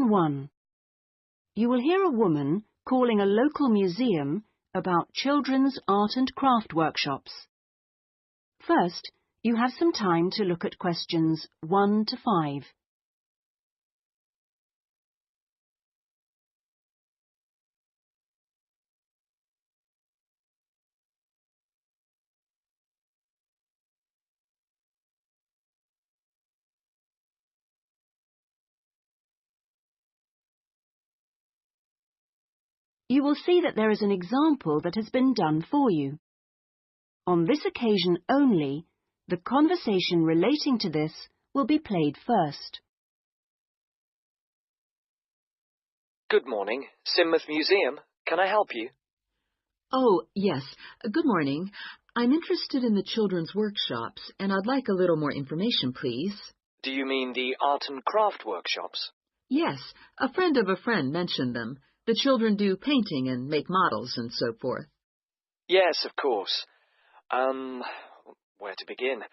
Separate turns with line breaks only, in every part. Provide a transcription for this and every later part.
Lesson 1. You will hear a woman calling a local museum about children's art and craft workshops. First, you have some time to look at questions 1 to 5. You will see that there is an example that has been done for you. On this occasion only, the conversation relating to this will be played first.
Good morning, Sidmouth Museum. Can I help you?
Oh, yes. Good morning. I'm interested in the children's workshops, and I'd like a little more information, please.
Do you mean the art and craft workshops?
Yes, a friend of a friend mentioned them. The children do painting and make models and so forth.
Yes, of course. Where to begin?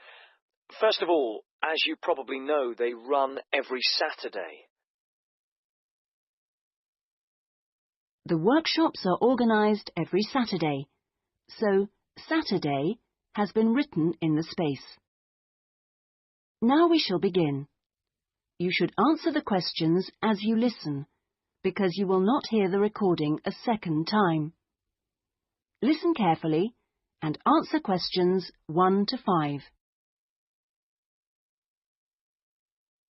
First of all, as you probably know, they run every Saturday.
The workshops are organised every Saturday, so Saturday has been written in the space. Now we shall begin. You should answer the questions as you listen, because you will not hear the recording a second time. Listen carefully and answer questions 1 to 5.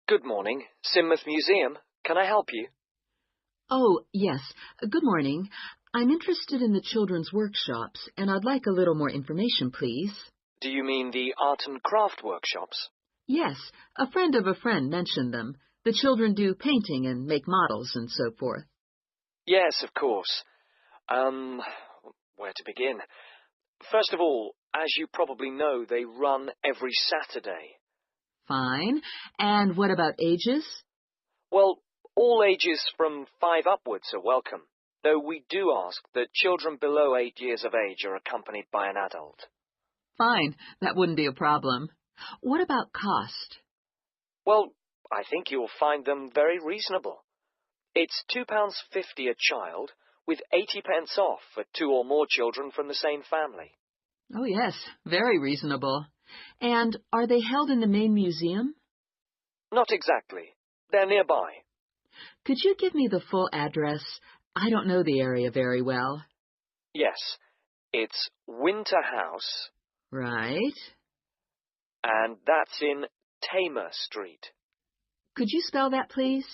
Good morning, Sidmouth Museum. Can I help you?
Oh, yes. Good morning. I'm interested in the children's workshops, and I'd like a little more information, please.
Do you mean the art and craft workshops?
Yes, a friend of a friend mentioned them. The children do painting and make models and so forth.
Yes, of course. Where to begin? First of all, as you probably know, they run every Saturday.
Fine. And what about ages?
Well, all ages from 5 upwards are welcome, though we do ask that children below 8 years of age are accompanied by an adult.
Fine. That wouldn't be a problem. What about cost?
Well, I think you'll find them very reasonable. It's £2.50 a child, with 80 pence off for 2 or more children from the same family.
Oh, yes. Very reasonable. And are they held in the main museum?
Not exactly. They're nearby.
Could you give me the full address? I don't know the area very well.
Yes, it's Winter House.
Right.
And that's in Tamer Street.
Could you spell that, please?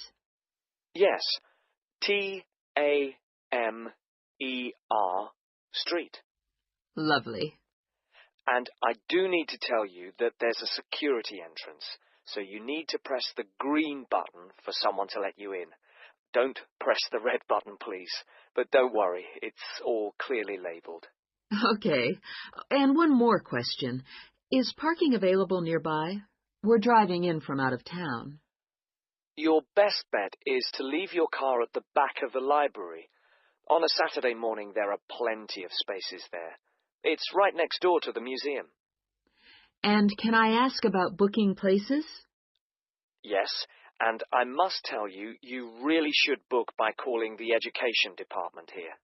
Yes, Tamer Street.
Lovely.
And I do need to tell you that there's a security entrance, so you need to press the green button for someone to let you in. Don't press the red button, please. But don't worry, it's all clearly labelled.
Okay. And one more question. Is parking available nearby? We're driving in from out of town.
Your best bet is to leave your car at the back of the library. On a Saturday morning, there are plenty of spaces there. It's right next door to the museum.
And can I ask about booking places?
Yes, and I must tell you, you really should book by calling the education department here.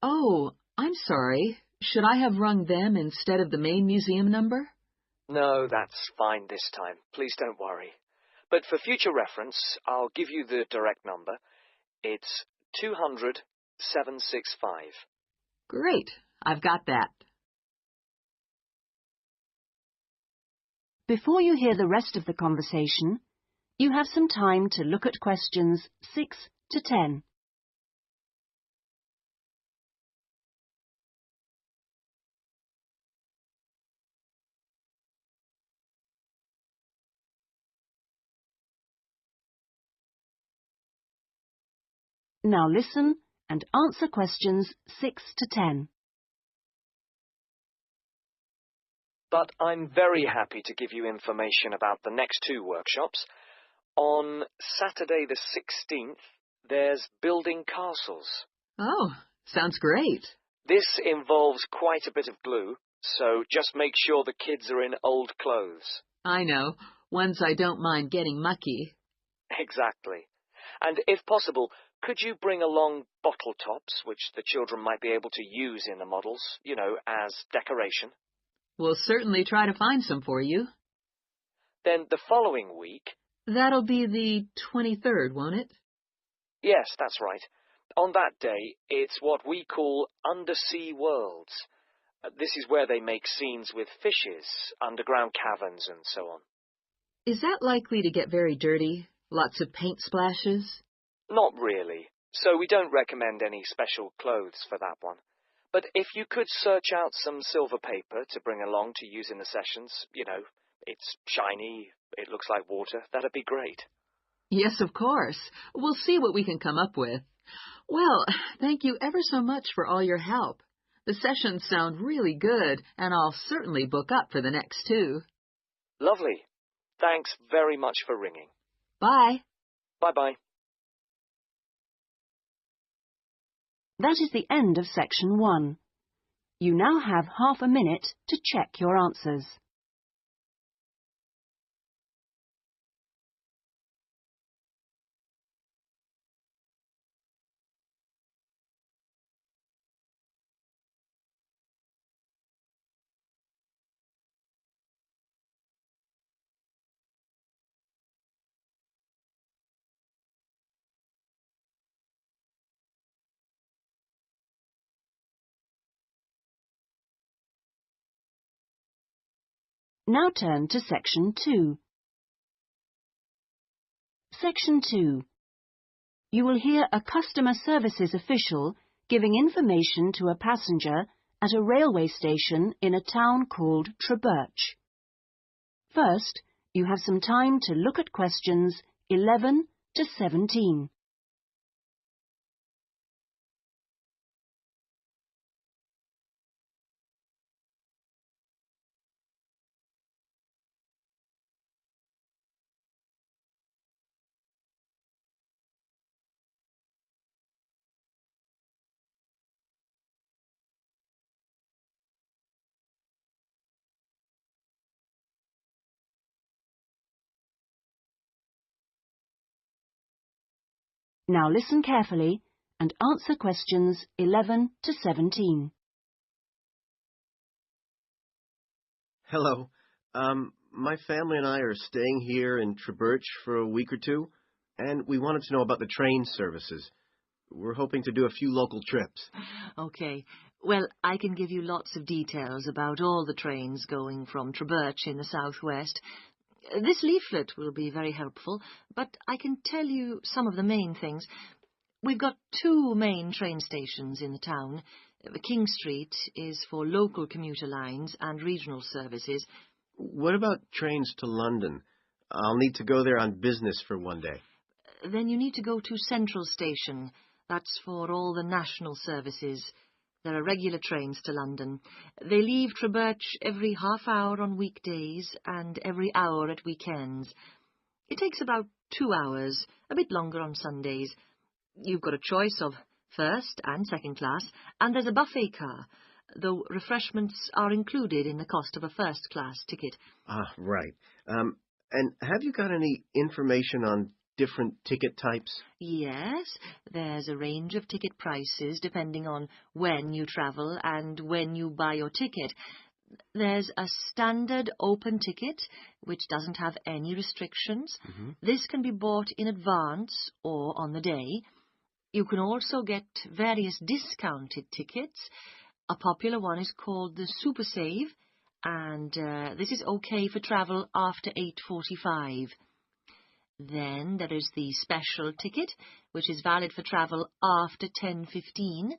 Oh, I'm sorry. Should I have rung them instead of the main museum number?
No, that's fine this time. Please don't worry. But for future reference, I'll give you the direct number. It's 200-765.
Great. I've got that.
Before you hear the rest of the conversation, you have some time to look at questions 6 to 10. Now listen and answer questions 6 to 10.
But I'm very happy to give you information about the next 2 workshops. On Saturday the 16th, there's building castles.
Oh, sounds great.
This involves quite a bit of glue, so just make sure the kids are in old clothes.
I know. Ones I don't mind getting mucky.
Exactly. And if possible, could you bring along bottle tops, which the children might be able to use in the models, as decoration?
We'll certainly try to find some for you.
Then the following week...
That'll be the 23rd, won't it?
Yes, that's right. On that day, it's what we call undersea worlds. This is where they make scenes with fishes, underground caverns, and so on.
Is that likely to get very dirty? Lots of paint splashes?
Not really, so we don't recommend any special clothes for that one. But if you could search out some silver paper to bring along to use in the sessions, it's shiny, it looks like water, that'd be great.
Yes, of course. We'll see what we can come up with. Well, thank you ever so much for all your help. The sessions sound really good, and I'll certainly book up for the next 2.
Lovely. Thanks very much for ringing.
Bye.
Bye-bye.
That is the end of section 1. You now have half a minute to check your answers. Now turn to section 2. Section 2. You will hear a customer services official giving information to a passenger at a railway station in a town called Trebirch. First, you have some time to look at questions 11 to 17. Now listen carefully and answer questions 11 to 17.
Hello. My family and I are staying here in Trebirch for a week or 2, and we wanted to know about the train services. We're hoping to do a few local trips.
Okay. Well, I can give you lots of details about all the trains going from Trebirch in the southwest. This leaflet will be very helpful, but I can tell you some of the main things. We've got 2 main train stations in the town. King Street is for local commuter lines and regional services.
What about trains to London? I'll need to go there on business for one day.
Then you need to go to Central Station. That's for all the national services. There are regular trains to London. They leave Trebirch every half hour on weekdays and every hour at weekends. It takes about 2 hours, a bit longer on Sundays. You've got a choice of first and second class, and there's a buffet car, though refreshments are included in the cost of a first-class ticket.
Ah, right. And have you got any information on different ticket types?
Yes, there's a range of ticket prices depending on when you travel and when you buy your ticket. There's a standard open ticket, which doesn't have any restrictions.
Mm-hmm.
This can be bought in advance or on the day. You can also get various discounted tickets. A popular one is called the Super Save, and this is okay for travel after 8:45. Then there is the special ticket, which is valid for travel after 10:15.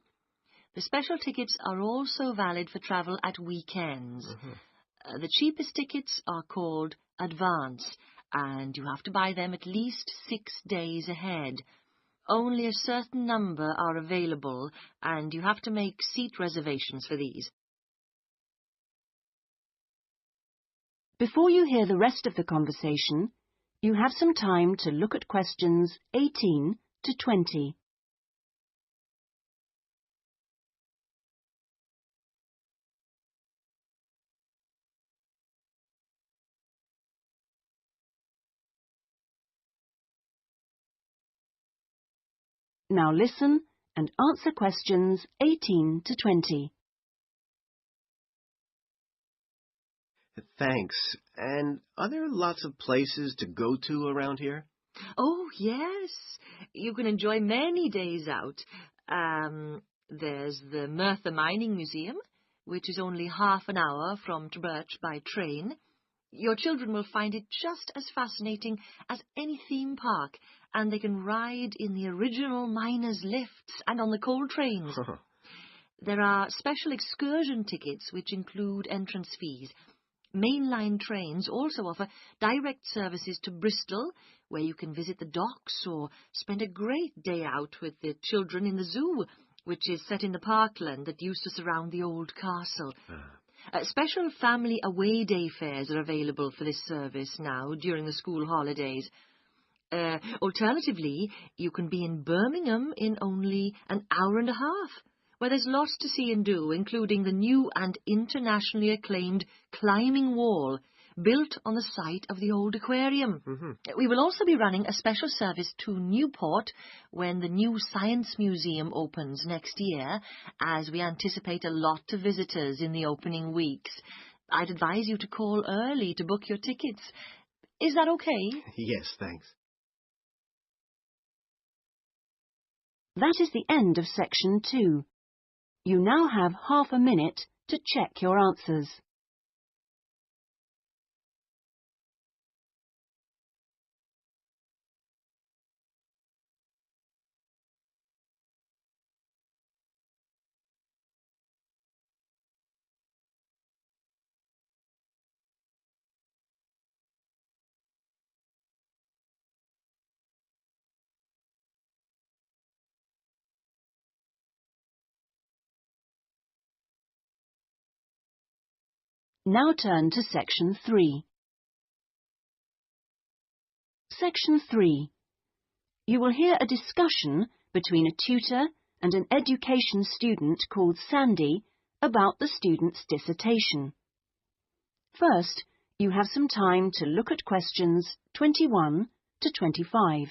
The special tickets are also valid for travel at weekends.
Mm-hmm.
The cheapest tickets are called advance, and you have to buy them at least 6 days ahead. Only a certain number are available, and you have to make seat reservations for these.
Before you hear the rest of the conversation, you have some time to look at questions 18 to 20. Now listen and answer questions 18 to 20.
Thanks. And are there lots of places to go to around here?
Oh, yes. You can enjoy many days out. There's the Merthyr Mining Museum, which is only half an hour from Treberch by train. Your children will find it just as fascinating as any theme park, and they can ride in the original miners' lifts and on the coal trains. There are special excursion tickets which include entrance fees. Mainline trains also offer direct services to Bristol, where you can visit the docks or spend a great day out with the children in the zoo, which is set in the parkland that used to surround the old castle. Special family away day fares are available for this service now during the school holidays. Alternatively, you can be in Birmingham in only an hour and a half, where there's lots to see and do, including the new and internationally acclaimed climbing wall, built on the site of the old aquarium. We will also be running a special service to Newport when the new Science Museum opens next year, as we anticipate a lot of visitors in the opening weeks. I'd advise you to call early to book your tickets. Is that okay?
Yes, thanks.
That is the end of section 2. You now have half a minute to check your answers. Now turn to section 3. Section 3. You will hear a discussion between a tutor and an education student called Sandy about the student's dissertation. First, you have some time to look at questions 21 to 25.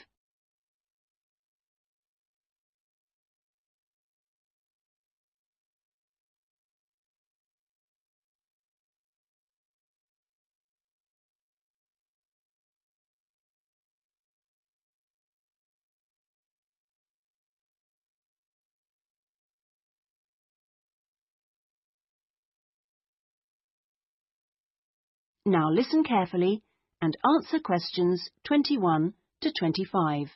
Now listen carefully and answer questions 21 to 25.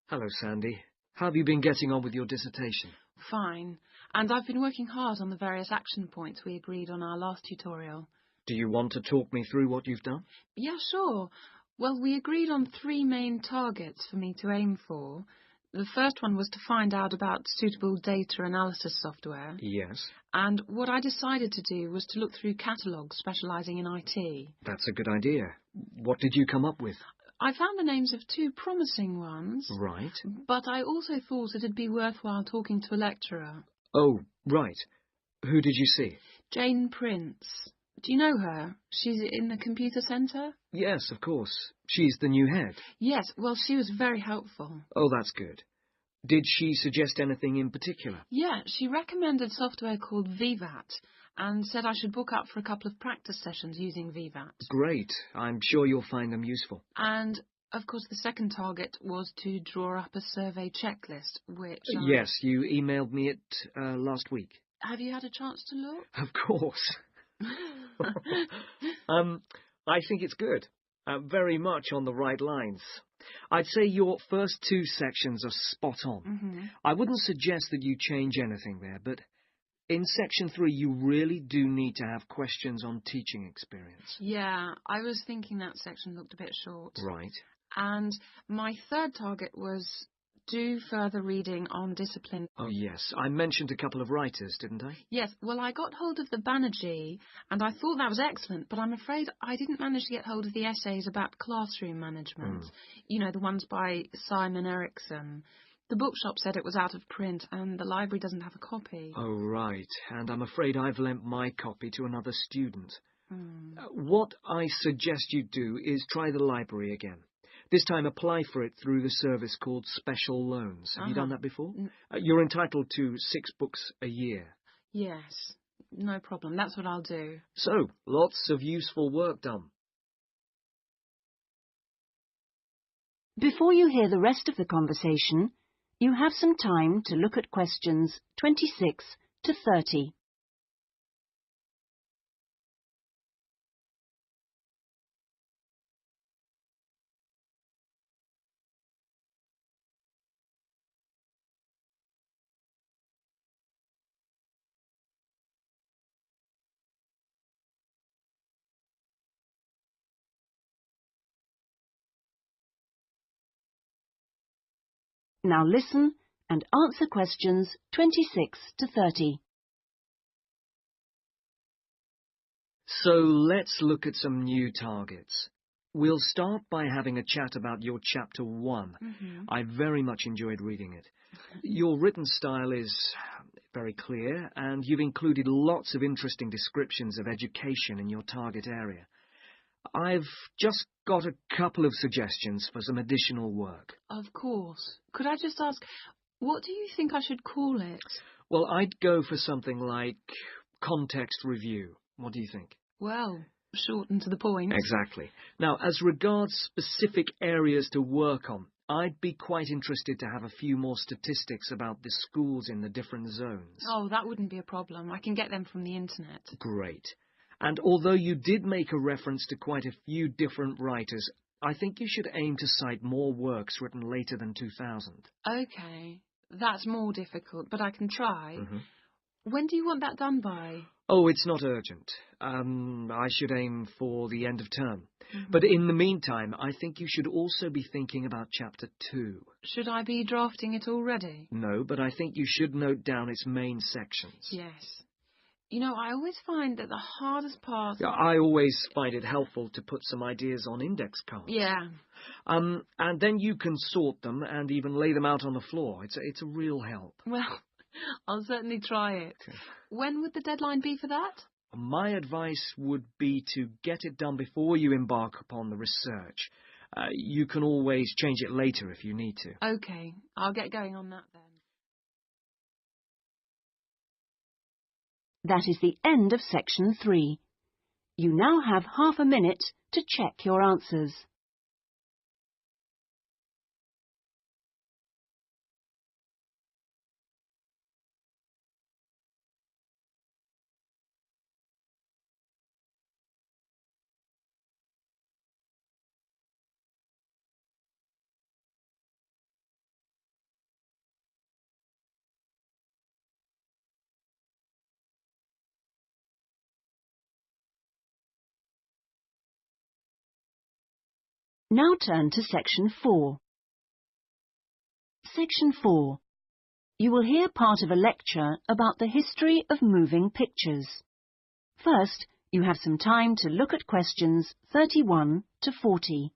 Hello, Sandy. How have you been getting on with your dissertation?
Fine, and I've been working hard on the various action points we agreed on our last tutorial.
Do you want to talk me through what you've done?
Yeah, sure. Well, we agreed on 3 main targets for me to aim for. The first one was to find out about suitable data analysis software.
Yes.
And what I decided to do was to look through catalogues specialising in IT.
That's a good idea. What did you come up with?
I found the names of 2 promising ones.
Right.
But I also thought it'd be worthwhile talking to a lecturer.
Oh, right. Who did you see?
Jane Prince. Do you know her? She's in the computer centre?
Yes, of course. She's the new head.
Yes, well, she was very helpful.
Oh, that's good. Did she suggest anything in particular?
Yeah, she recommended software called VVAT and said I should book up for a couple of practice sessions using VVAT.
Great. I'm sure you'll find them useful.
And, of course, the second target was to draw up a survey checklist, which...
Yes, you emailed me it last week.
Have you had a chance to look?
Of course. I think it's good. Very much on the right lines. I'd say your first 2 sections are spot on. I wouldn't suggest that you change anything there, but in section 3 you really do need to have questions on teaching experience.
Yeah, I was thinking that section looked a bit short.
Right.
And my third target was do further reading on discipline.
Oh, yes. I mentioned a couple of writers, didn't I?
Yes, well, I got hold of the Banerjee, and I thought that was excellent, but I'm afraid I didn't manage to get hold of the essays about classroom management. You know, the ones by Simon Erickson. The bookshop said it was out of print, and the library doesn't have a copy.
Oh, right. And I'm afraid I've lent my copy to another student. What I suggest you do is try the library again.
This time apply for it through the service called Special Loans. Have you done that before? You're entitled to 6 books a year.
Yes, no problem. That's what I'll do.
So, lots of useful work done.
Before you hear the rest of the conversation, you have some time to look at questions 26 to 30. Now listen and answer questions 26 to 30.
So let's look at some new targets. We'll start by having a chat about your Chapter 1. I very much enjoyed reading it. Your written style is very clear, and you've included lots of interesting descriptions of education in your target area. I've just got a couple of suggestions for some additional work.
Of course. Could I just ask, what do you think I should call it?
Well, I'd go for something like context review. What do you think?
Well, short and to the point.
Exactly. Now, as regards specific areas to work on, I'd be quite interested to have a few more statistics about the schools in the different zones.
Oh, that wouldn't be a problem. I can get them from the internet.
Great. And although you did make a reference to quite a few different writers, I think you should aim to cite more works written later than 2000.
OK. That's more difficult, but I can try. When do you want that done by?
Oh, it's not urgent. I should aim for the end of term. But in the meantime, I think you should also be thinking about Chapter 2.
Should I be drafting it already?
No, but I think you should note down its main sections.
Yes. You know, I always find that the hardest part...
I always find it helpful to put some ideas on index cards.
Yeah.
And then you can sort them and even lay them out on the floor. It's a real help.
Well, I'll certainly try it. Okay. When would the deadline be for that?
My advice would be to get it done before you embark upon the research. You can always change it later if you need to.
OK, I'll get going on that then.
That is the end of section 3. You now have half a minute to check your answers. Now turn to Section 4. Section 4. You will hear part of a lecture about the history of moving pictures. First, you have some time to look at questions 31 to 40.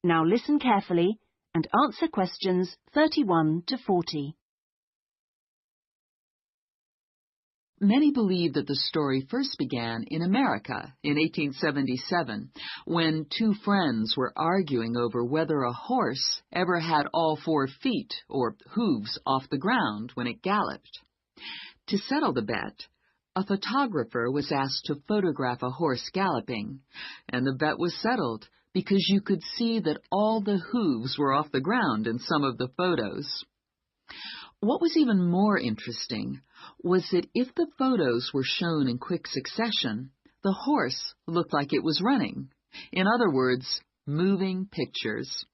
Now listen carefully and answer questions 31 to 40.
Many believe that the story first began in America in 1877, when 2 friends were arguing over whether a horse ever had all 4 feet, or hooves, off the ground when it galloped. To settle the bet, a photographer was asked to photograph a horse galloping, and the bet was settled because you could see that all the hooves were off the ground in some of the photos. What was even more interesting was that if the photos were shown in quick succession, the horse looked like it was running. In other words, moving pictures.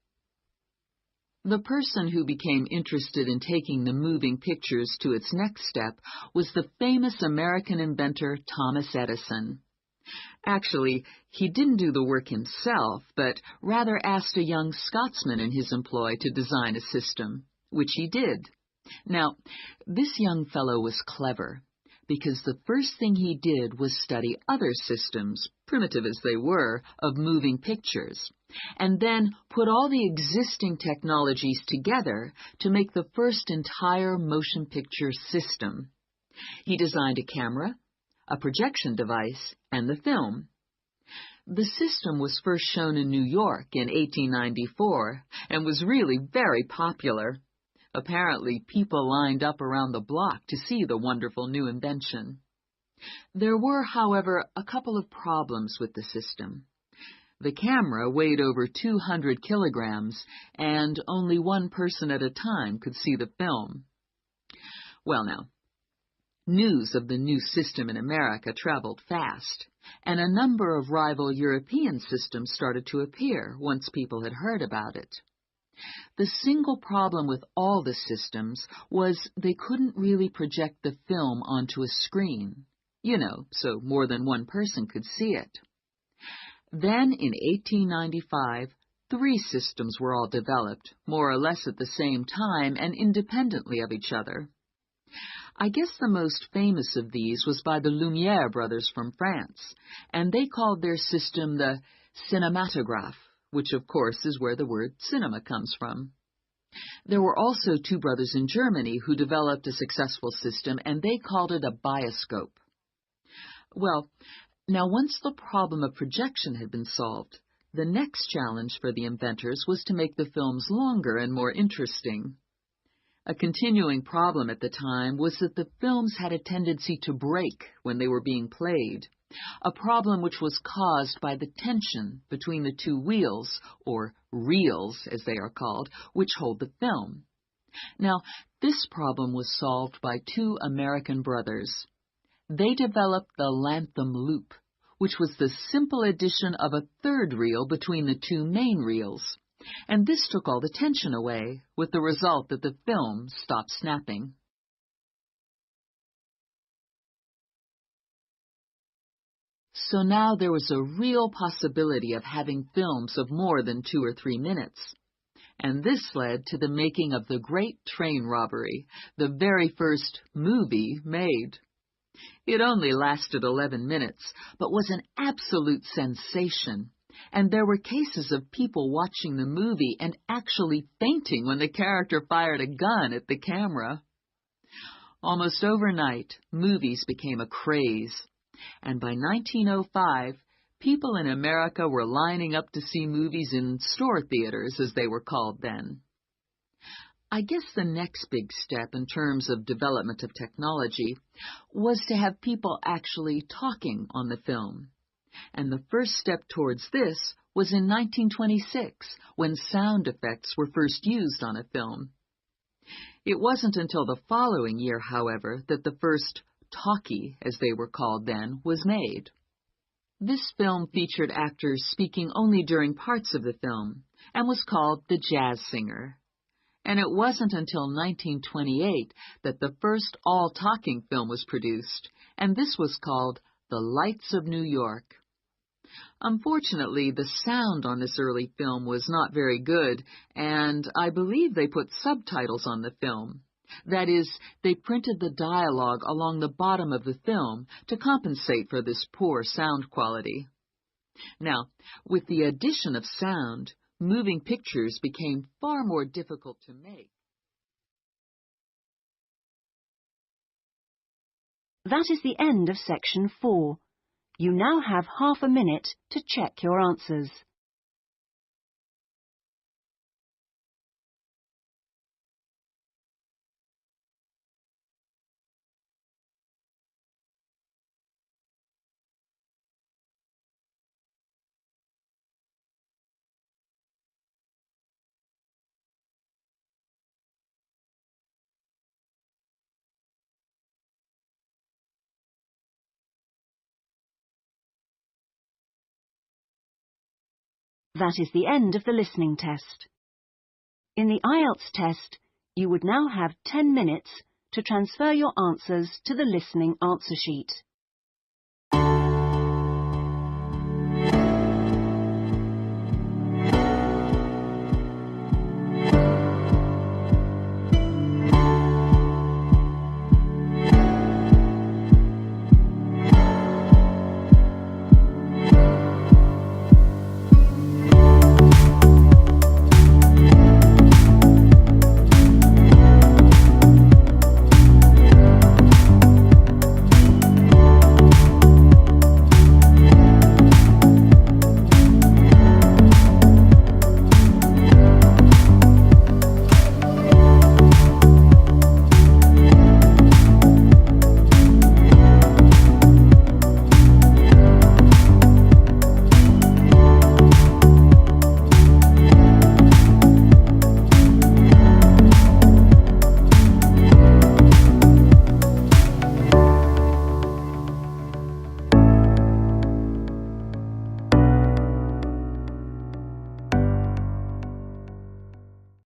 The person who became interested in taking the moving pictures to its next step was the famous American inventor Thomas Edison. Actually, he didn't do the work himself, but rather asked a young Scotsman in his employ to design a system, which he did. Now, this young fellow was clever, because the first thing he did was study other systems, primitive as they were, of moving pictures, and then put all the existing technologies together to make the first entire motion picture system. He designed a camera, a projection device, and the film. The system was first shown in New York in 1894 and was really very popular. Apparently, people lined up around the block to see the wonderful new invention. There were, however, a couple of problems with the system. The camera weighed over 200 kilograms, and only one person at a time could see the film. Well now, news of the new system in America traveled fast, and a number of rival European systems started to appear once people had heard about it. The single problem with all the systems was they couldn't really project the film onto a screen, so more than one person could see it. Then, in 1895, 3 systems were all developed, more or less at the same time and independently of each other. I guess the most famous of these was by the Lumière brothers from France, and they called their system the cinematograph, which of course is where the word cinema comes from. There were also 2 brothers in Germany who developed a successful system, and they called it a bioscope. Well, now once the problem of projection had been solved, the next challenge for the inventors was to make the films longer and more interesting. A continuing problem at the time was that the films had a tendency to break when they were being played, a problem which was caused by the tension between the 2 wheels, or reels as they are called, which hold the film. Now, this problem was solved by 2 American brothers. They developed the Lantham loop, which was the simple addition of a 3rd reel between the 2 main reels, and this took all the tension away, with the result that the film stopped snapping. So now there was a real possibility of having films of more than 2 or 3 minutes. And this led to the making of the Great Train Robbery, the very first movie made. It only lasted 11 minutes, but was an absolute sensation, and there were cases of people watching the movie and actually fainting when the character fired a gun at the camera. Almost overnight, movies became a craze, and by 1905, people in America were lining up to see movies in store theaters, as they were called then. I guess the next big step in terms of development of technology was to have people actually talking on the film. And the first step towards this was in 1926, when sound effects were first used on a film. It wasn't until the following year, however, that the first talkie, as they were called then, was made. This film featured actors speaking only during parts of the film, and was called The Jazz Singer. And it wasn't until 1928 that the first all-talking film was produced, and this was called The Lights of New York. Unfortunately, the sound on this early film was not very good, and I believe they put subtitles on the film. That is, they printed the dialogue along the bottom of the film to compensate for this poor sound quality. Now, with the addition of sound, moving pictures became far more difficult to make.
That is the end of section 4. You now have half a minute to check your answers. That is the end of the listening test. In the Ielts test, you would now have 10 minutes to transfer your answers to the listening answer sheet.